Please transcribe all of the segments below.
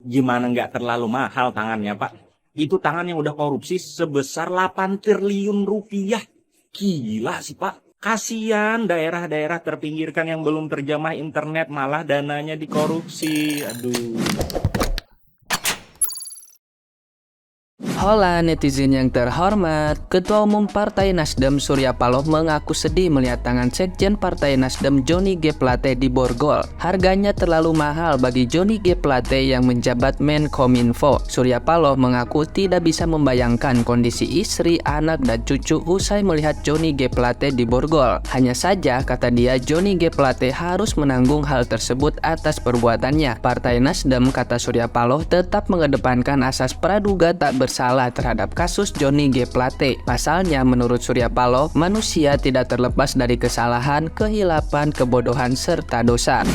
Gimana nggak terlalu mahal tangannya, Pak? Itu tangan yang udah korupsi sebesar 8 triliun rupiah. Gila sih, Pak. Kasian daerah-daerah terpinggirkan yang belum terjamah internet, malah dananya dikorupsi. Aduh. Hola netizen yang terhormat, Ketua Umum Partai Nasdem Surya Paloh mengaku sedih melihat tangan Sekjen Partai Nasdem Johnny G. Plate diborgol. Harganya terlalu mahal bagi Johnny G. Plate yang menjabat Menkominfo. Surya Paloh mengaku tidak bisa membayangkan kondisi istri, anak, dan cucu usai melihat Johnny G. Plate diborgol. Hanya saja, kata dia, Johnny G. Plate harus menanggung hal tersebut atas perbuatannya. Partai Nasdem, kata Surya Paloh, tetap mengedepankan asas praduga tak bersalah terhadap kasus Johnny G. Plate. Pasalnya, menurut Surya Paloh, manusia tidak terlepas dari kesalahan, kehilapan, kebodohan, serta dosa.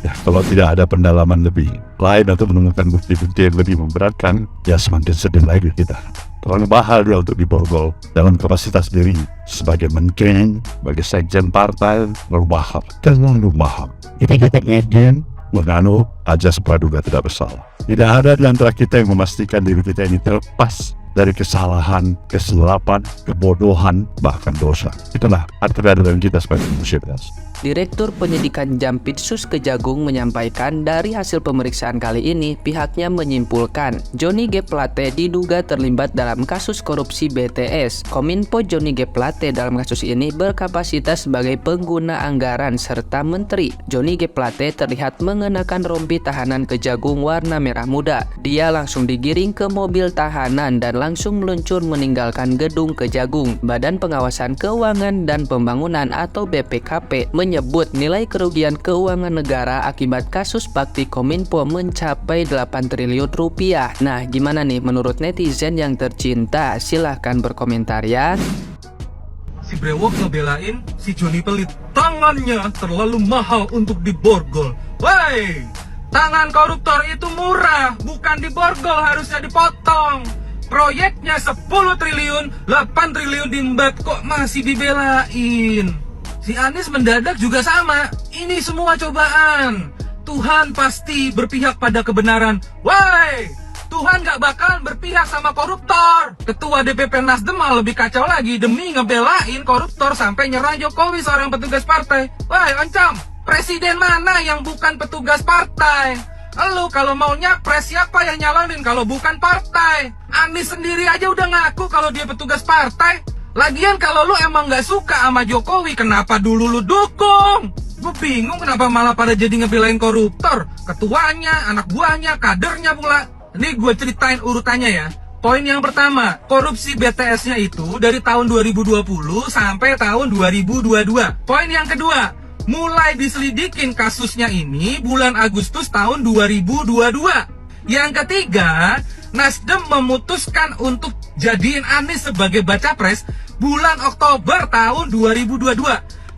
Ya, kalau tidak ada pendalaman lebih lain atau menemukan bukti-bukti yang lebih memberatkan, ya semakin sedih lagi kita. Terlalu mahal dia untuk diborgol dalam kapasitas diri sebagai menteri, sebagai sekjen partai, terlalu mahal. Kita ingin menganut ajas praduga tidak bersalah. Tidak ada di antara kita yang memastikan diri kita ini terlepas dari kesalahan, kesilapan, kebodohan, bahkan dosa. Itulah arti dalam kita sebagai manusia biasa. Direktur Penyidikan Jampitsus Kejagung menyampaikan dari hasil pemeriksaan kali ini pihaknya menyimpulkan Johnny G. Plate diduga terlibat dalam kasus korupsi BTS. Kominfo Johnny G. Plate dalam kasus ini berkapasitas sebagai pengguna anggaran serta menteri. Johnny G. Plate terlihat mengenakan rompi tahanan Kejagung warna merah muda. Dia langsung digiring ke mobil tahanan dan langsung meluncur meninggalkan gedung Kejagung. Badan Pengawasan Keuangan dan Pembangunan atau BPKP menyebut nilai kerugian keuangan negara akibat kasus bakti Kominfo mencapai 8 triliun rupiah. Nah, gimana nih menurut netizen yang tercinta? Silahkan berkomentar ya. Si Brewok ngebelain si Johnny pelit. Tangannya terlalu mahal untuk diborgol. Woi, tangan koruptor itu murah, bukan diborgol, harusnya dipotong. Proyeknya 10 triliun, 8 triliun diembat, kok masih dibelain? Si Anies mendadak juga sama. Ini semua cobaan. Tuhan pasti berpihak pada kebenaran. Woi, Tuhan gak bakal berpihak sama koruptor. Ketua DPP Nasdem malah lebih kacau lagi demi ngebelain koruptor sampai nyerang Jokowi seorang petugas partai. Woi, Oncom, presiden mana yang bukan petugas partai? Lu kalau mau nyapres siapa yang nyalonin kalau bukan partai? Anies sendiri aja udah ngaku kalau dia petugas partai. Lagian kalau lu emang gak suka sama Jokowi, kenapa dulu lu dukung? Gue bingung kenapa malah pada jadi ngebelain koruptor. Ketuanya, anak buahnya, kadernya pula. Ini gue ceritain urutannya ya. Poin yang pertama, korupsi BTS-nya itu dari tahun 2020 sampai tahun 2022. Poin yang kedua, mulai diselidikin kasusnya ini bulan Agustus tahun 2022. Yang ketiga, Nasdem memutuskan untuk jadiin Anies sebagai baca pres bulan Oktober tahun 2022.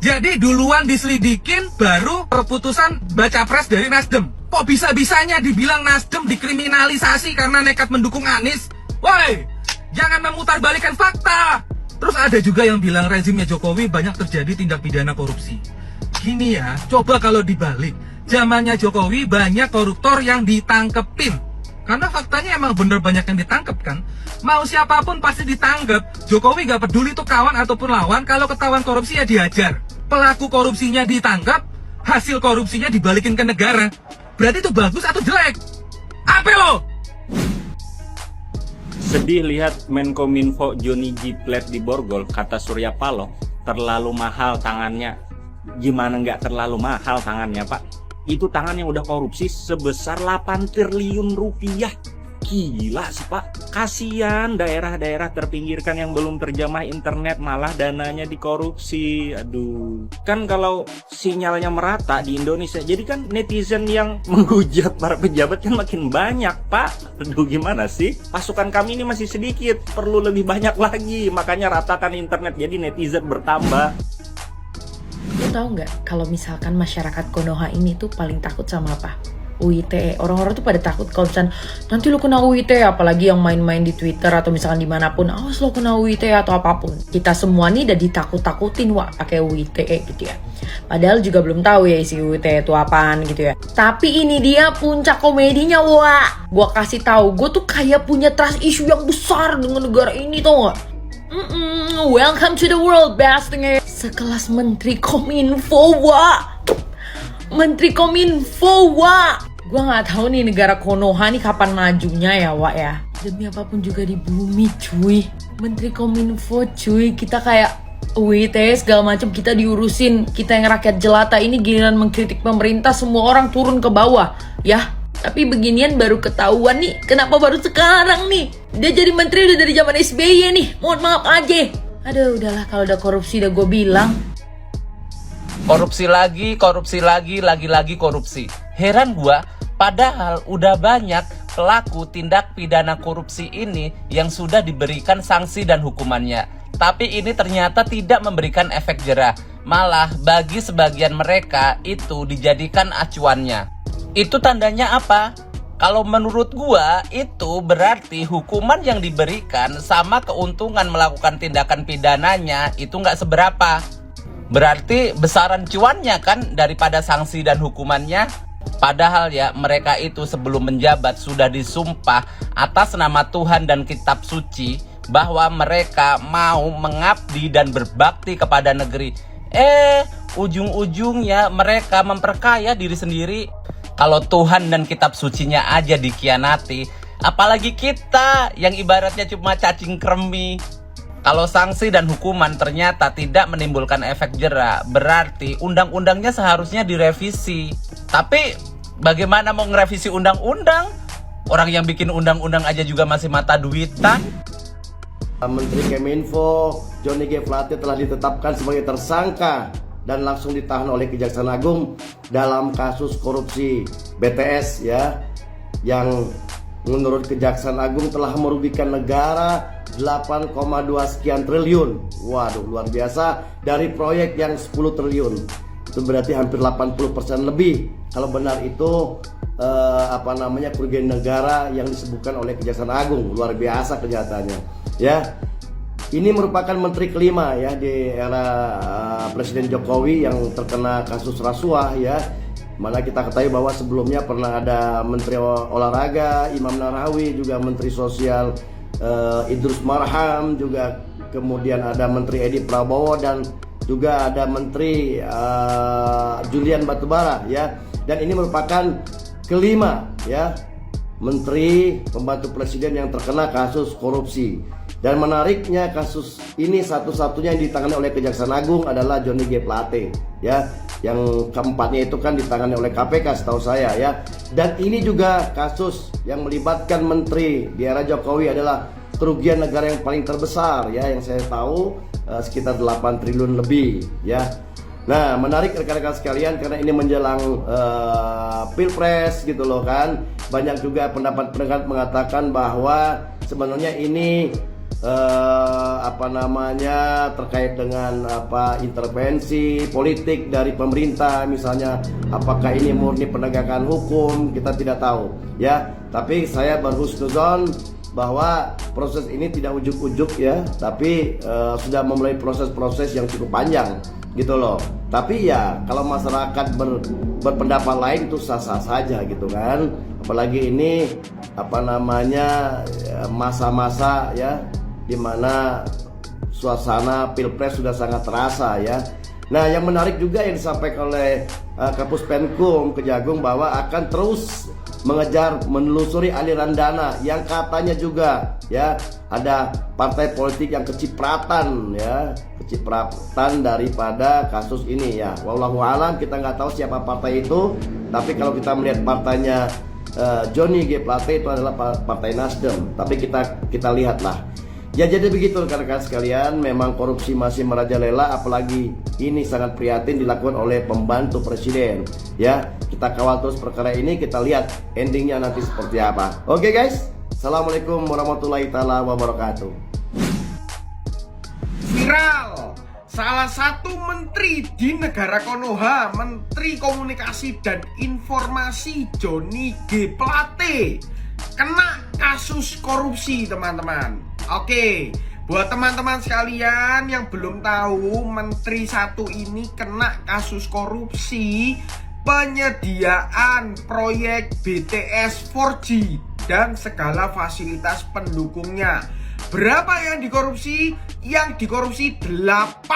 Jadi duluan diselidikin baru keputusan baca pres dari Nasdem. Kok bisa-bisanya dibilang Nasdem dikriminalisasi karena nekat mendukung Anies? Woi, jangan memutarbalikkan fakta. Terus ada juga yang bilang rezimnya Jokowi banyak terjadi tindak pidana korupsi. Gini ya, coba kalau dibalik, zamannya Jokowi banyak koruptor yang ditangkepin. Karena faktanya emang bener banyak yang ditangkep kan. Mau siapapun pasti ditangkep. Jokowi gak peduli tuh kawan ataupun lawan, kalau ketahuan korupsi ya dihajar. Pelaku korupsinya ditangkap, hasil korupsinya dibalikin ke negara. Berarti itu bagus atau jelek? Apa lo? Sedih lihat Menkominfo Johnny G. Plate diborgol, kata Surya Paloh. Terlalu mahal tangannya. Gimana nggak terlalu mahal tangannya, Pak? Itu tangan yang udah korupsi sebesar 8 triliun rupiah. Gila sih, Pak. Kasian daerah-daerah terpinggirkan yang belum terjamah internet, malah dananya dikorupsi. Aduh. Kan kalau sinyalnya merata di Indonesia, jadi kan netizen yang menghujat para pejabat kan makin banyak, Pak. Aduh, gimana sih? Pasukan kami ini masih sedikit, perlu lebih banyak lagi. Makanya ratakan internet, jadi netizen bertambah. Lu tahu nggak kalau misalkan masyarakat Konoha ini tuh paling takut sama apa? UITE. Orang-orang tuh pada takut kalau misalkan nanti lu kena UITE, apalagi yang main-main di Twitter atau misalkan dimanapun, awas lu kena UITE atau apapun. Kita semua nih udah ditakut-takutin pakai UITE gitu ya. Padahal juga belum tahu ya isi UITE itu apaan gitu ya. Tapi ini dia puncak komedinya, wah. Gua kasih tahu, gue tuh kayak punya trust issue yang besar dengan negara ini, tau gak? Welcome to the world best thing. Sekelas Menteri Kominfo, wah. Menteri Kominfo, wah. Gue gak tahu nih negara Konoha nih kapan majunya ya, Wak ya. Demi apapun juga di bumi, cuy. Menteri Kominfo, cuy. Kita kayak UITE segala macam kita diurusin. Kita yang rakyat jelata ini giliran mengkritik pemerintah, semua orang turun ke bawah, ya. Tapi beginian baru ketahuan nih. Kenapa baru sekarang nih? Dia jadi menteri udah dari zaman SBY nih. Mohon maaf aja. Aduh, udahlah kalau udah korupsi udah gue bilang. Korupsi lagi, lagi-lagi korupsi. Heran gua, padahal udah banyak pelaku tindak pidana korupsi ini yang sudah diberikan sanksi dan hukumannya. Tapi ini ternyata tidak memberikan efek jera. Malah bagi sebagian mereka itu dijadikan acuannya. Itu tandanya apa? Kalau menurut gua itu berarti hukuman yang diberikan sama keuntungan melakukan tindakan pidananya itu nggak seberapa. Berarti besaran cuannya kan daripada sanksi dan hukumannya. Padahal ya mereka itu sebelum menjabat sudah disumpah atas nama Tuhan dan kitab suci bahwa mereka mau mengabdi dan berbakti kepada negeri. Ujung-ujungnya mereka memperkaya diri sendiri. Kalau Tuhan dan kitab sucinya aja dikhianati, apalagi kita yang ibaratnya cuma cacing kremi. Kalau sanksi dan hukuman ternyata tidak menimbulkan efek jera, berarti undang-undangnya seharusnya direvisi. Tapi bagaimana mau ngerevisi undang-undang? Orang yang bikin undang-undang aja juga masih mata duitan. Menteri Kominfo Johnny G. Plate telah ditetapkan sebagai tersangka dan langsung ditahan oleh Kejaksaan Agung dalam kasus korupsi BTS ya, yang menurut Kejaksaan Agung telah merugikan negara 8,2 sekian triliun. Waduh, luar biasa. Dari proyek yang 10 triliun itu berarti hampir 80% lebih kalau benar itu kerugian negara yang disebutkan oleh Kejaksaan Agung. Luar biasa kejahatannya ya. Ini merupakan menteri kelima ya di era Presiden Jokowi yang terkena kasus rasuah ya. Mana kita ketahui bahwa sebelumnya pernah ada Menteri Olahraga Imam Nahrawi, juga Menteri Sosial Idrus Marham, juga kemudian ada Menteri Edi Prabowo dan juga ada Menteri Julian Batubara ya. Dan ini merupakan kelima ya Menteri pembantu Presiden yang terkena kasus korupsi. Dan menariknya kasus ini satu-satunya yang ditangani oleh Kejaksaan Agung adalah Johnny G. Plate ya. Yang keempatnya itu kan ditangani oleh KPK setahu saya ya. Dan ini juga kasus yang melibatkan menteri di era Jokowi adalah kerugian negara yang paling terbesar ya, yang saya tahu sekitar 8 triliun lebih ya. Nah, menarik rekan-rekan sekalian karena ini menjelang Pilpres gitu loh kan. Banyak juga pendapat-pendapat mengatakan bahwa sebenarnya ini terkait dengan intervensi politik dari pemerintah, misalnya apakah ini murni penegakan hukum, kita tidak tahu ya. Tapi saya berhusnuzon bahwa proses ini tidak ujuk-ujuk ya, tapi sudah memulai proses-proses yang cukup panjang gitu loh. Tapi ya kalau masyarakat berpendapat lain itu sah-sah saja gitu kan. Apalagi ini masa-masa ya dimana suasana Pilpres sudah sangat terasa ya. Nah, yang menarik juga yang disampaikan oleh Kapus Penkum Kejagung bahwa akan terus mengejar menelusuri aliran dana yang katanya juga ya ada partai politik yang kecipratan daripada kasus ini ya. Wallahu alam, kita nggak tahu siapa partai itu, tapi kalau kita melihat partainya Johnny G. Plate itu adalah partai Nasdem. Tapi kita lihatlah. Ya, jadi begitu rekan-rekan sekalian, memang korupsi masih merajalela, apalagi ini sangat prihatin dilakukan oleh pembantu presiden. Ya, kita kawal terus perkara ini, kita lihat endingnya nanti seperti apa. Oke guys, Assalamualaikum warahmatullahi taala wabarakatuh. Viral, salah satu menteri di negara Konoha, Menteri Komunikasi dan Informasi Johnny G. Plate, kena kasus korupsi, teman-teman. Oke, buat teman-teman sekalian yang belum tahu, Menteri satu ini kena kasus korupsi penyediaan proyek BTS 4G dan segala fasilitas pendukungnya. Berapa yang dikorupsi? Yang dikorupsi 8,1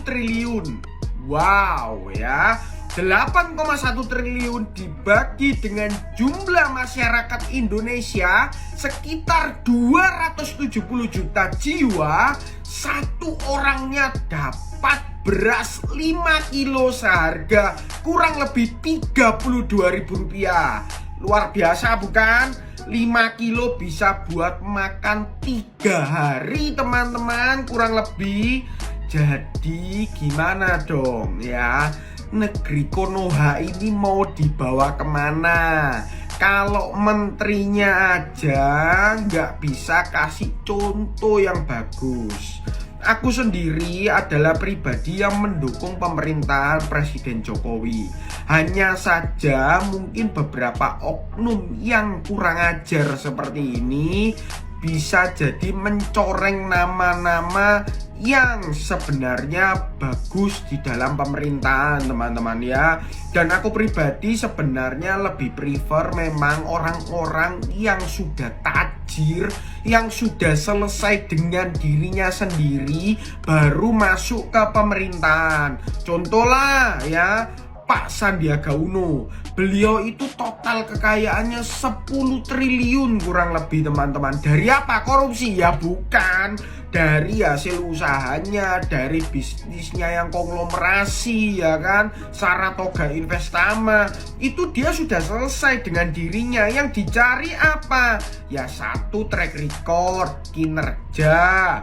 triliun. Wow ya, 8,1 triliun dibagi dengan jumlah masyarakat Indonesia sekitar 270 juta jiwa. Satu orangnya dapat beras 5 kilo seharga kurang lebih Rp32.000. Luar biasa bukan? 5 kilo bisa buat makan 3 hari, teman-teman, kurang lebih. Jadi gimana dong ya, negeri Konoha ini mau dibawa kemana? Kalau menterinya aja nggak bisa kasih contoh yang bagus. Aku sendiri adalah pribadi yang mendukung pemerintahan Presiden Jokowi. Hanya saja mungkin beberapa oknum yang kurang ajar seperti ini bisa jadi mencoreng nama-nama yang sebenarnya bagus di dalam pemerintahan, teman-teman ya. Dan aku pribadi sebenarnya lebih prefer memang orang-orang yang sudah tajir, yang sudah selesai dengan dirinya sendiri, baru masuk ke pemerintahan. Contoh lah ya, Pak Sandiaga Uno. Beliau itu total kekayaannya 10 triliun kurang lebih, teman-teman. Dari apa? Korupsi? Ya bukan. Dari hasil usahanya, dari bisnisnya yang konglomerasi, ya kan, Saratoga Investama. Itu dia sudah selesai dengan dirinya. Yang dicari apa? Ya satu, track record, kinerja,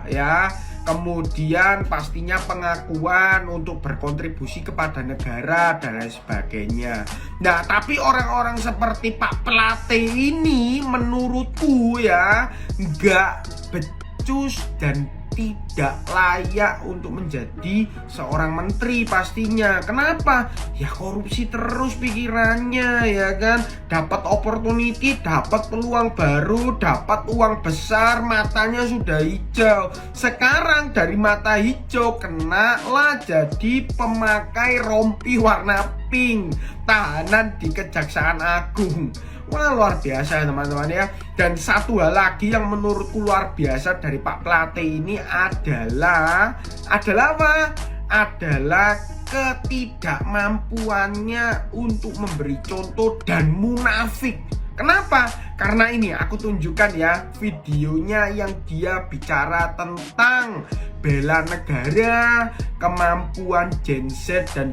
ya. Kemudian pastinya pengakuan untuk berkontribusi kepada negara dan lain sebagainya. Nah, tapi orang-orang seperti Pak Plate ini menurutku ya nggak becus dan tidak layak untuk menjadi seorang menteri pastinya. Kenapa? Ya korupsi terus pikirannya, ya kan. Dapat opportunity, dapat peluang baru, dapat uang besar, matanya sudah hijau. Sekarang dari mata hijau kenalah jadi pemakai rompi warna pink, tahanan di Kejaksaan Agung. Wah, luar biasa teman-teman ya. Dan satu hal lagi yang menurutku luar biasa dari Pak Plate ini adalah apa? Adalah ketidakmampuannya untuk memberi contoh dan munafik. Kenapa? Karena ini aku tunjukkan ya videonya yang dia bicara tentang bela negara, kemampuan Gen Z dan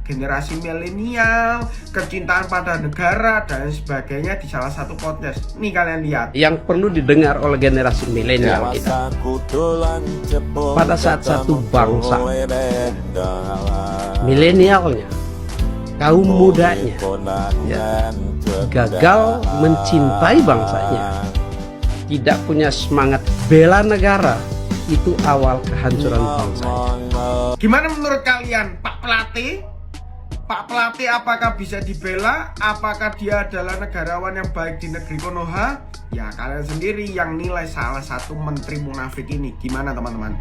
generasi milenial, kecintaan pada negara dan sebagainya di salah satu podcast. Nih kalian lihat. Yang perlu didengar oleh generasi milenial kita. Pada saat satu bangsa, milenialnya, kaum mudanya, ya, gagal mencintai bangsanya, tidak punya semangat bela negara, itu awal kehancuran bangsa. Gimana menurut kalian Pak Plate? Pak Plate apakah bisa dibela? Apakah dia adalah negarawan yang baik di negeri Konoha? Ya kalian sendiri yang nilai salah satu menteri munafik ini. Gimana teman-teman?